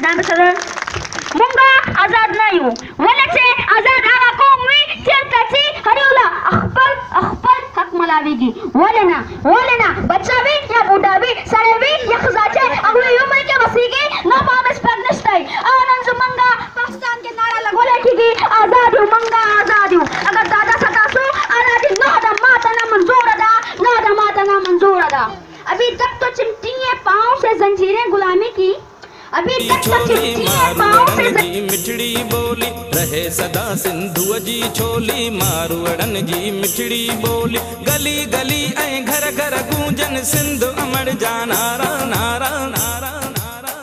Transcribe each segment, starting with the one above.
नाम सदन मुंगा आजाद नायू वलचे आजाद आवा कोमी चलकाची हरिउला अखबर हक मलावीगी वलना बच्चा भी या बूढ़ा भी सड़े भी या खजाचे अगले उम्र के वसीगे ना पामिस प्रगनिष्ठाई आनंद मंगा पाकिस्तान के नारा लगोले की आजाद मंगा आजाद अगर दादा सतासो आजादी ना मंजूर अदा अभी तक तो चिमटियां पाँव से जंजीरें गुलामी की अभी तक तो चिमटियां पाँव से मिठड़ी बोली रहे सदा सिंधु जी छोली मारवड़न जी मिठड़ी बोली गली गली ऐं घर घर गूंजन सिंधु अमर जा नारा नारा नारा नारा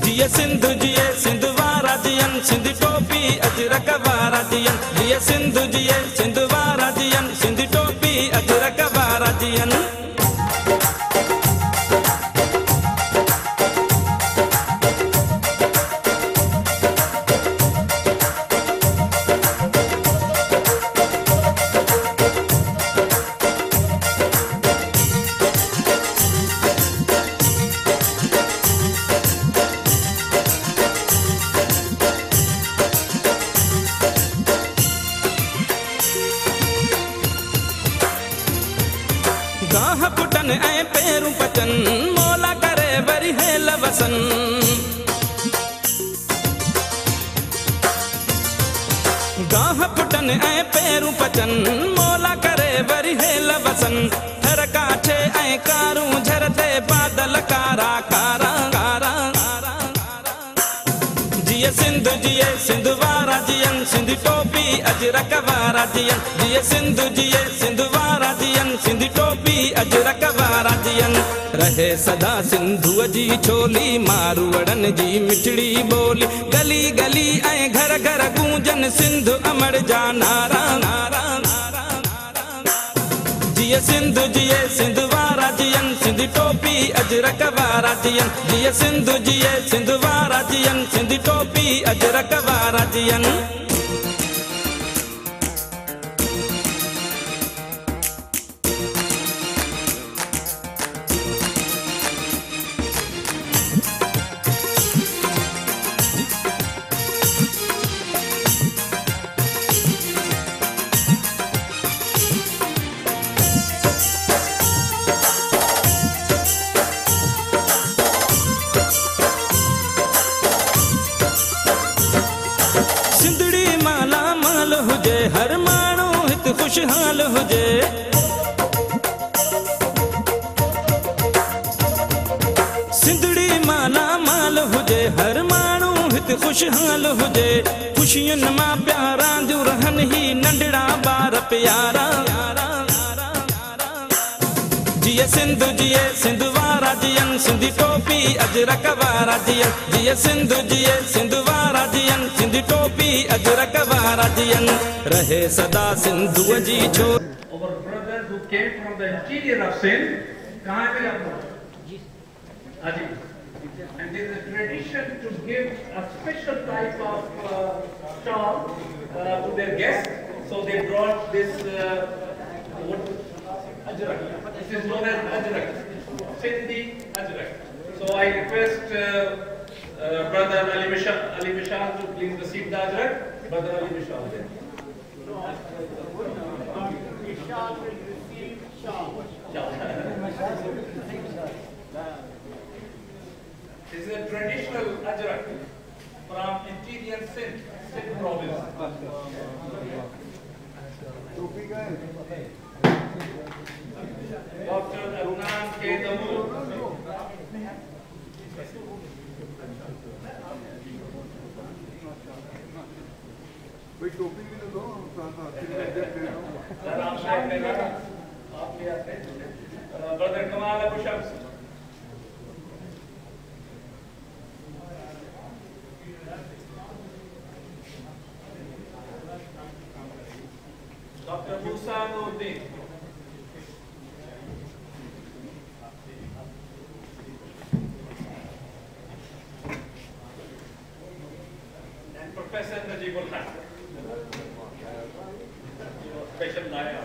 जिए सिंधु वारा जियन सिंध टोपी अजरक वारा जियन जिए सिंधु वारा जियन सिंध टोपी अजरक वारा जियन गाह पुटन ऐं पेरूं पचन मौला करे वरी है लवसन गाह पुटन ऐं पेरूं पचन मौला करे वरी है लवसन थर काछे ऐं कारूं झरते बादल कारा कारा कारा जिए सिंधु वारा जियन सिंध टोपी अजरक वारा जियन जिए सिंधु वारा जियन सिंध टोपी अजरक वारा जियन रहे सदा सिंधु जी छोली मारवड़न जी मिठड़ी बोली गली गली ऐं घर घर गूंजन सिंधु अमर जा नारा नारा नारा जिए सिंधु वारा जियन सिंध टोपी अजरक वारा जियन जिए सिंधु वारा जियन सिंध टोपी अजरक वारा जियन हुजे हर माण्हू हिते खुशहाल हुजे सिंधड़ी माला माल हुजे हर माण्हू हिते खुशहाल हुजे खुशियुनि मां प्यारा जो रहन ही नंढड़ा ॿार प्यारा जिए सिंधु वारा जियन सिंधी टोपी अजरक वारा जियन जिए सिंधु वारा जियन सिंधी टोपी अजरक वारा जियन रहे सदा सिंधु जी छो Our brothers who came from the interior of Sindh, कहाँ पे आप लोग? Aji. And there is a tradition to give a special type of shawl to their guests. So they brought this ajrak. This is known as ajrak, Sindhi ajrak. So I request Brother Ali Mishal to please receive the ajrak. Brother Ali Mishal. Mishal will receive shawl. This is a traditional ajrak from interior Sindh province. Dr. Arunan K. Damoor. कोई टोपी भी दो Brother Kamal Abu Shams. Dr. Musa Nuruddin. And Professor Najibul Khan. Special Naya.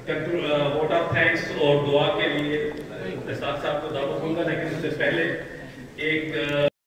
Vote of thanks और दुआ के लिए साथ साथ को दावत दूंगा, लेकिन उससे पहले एक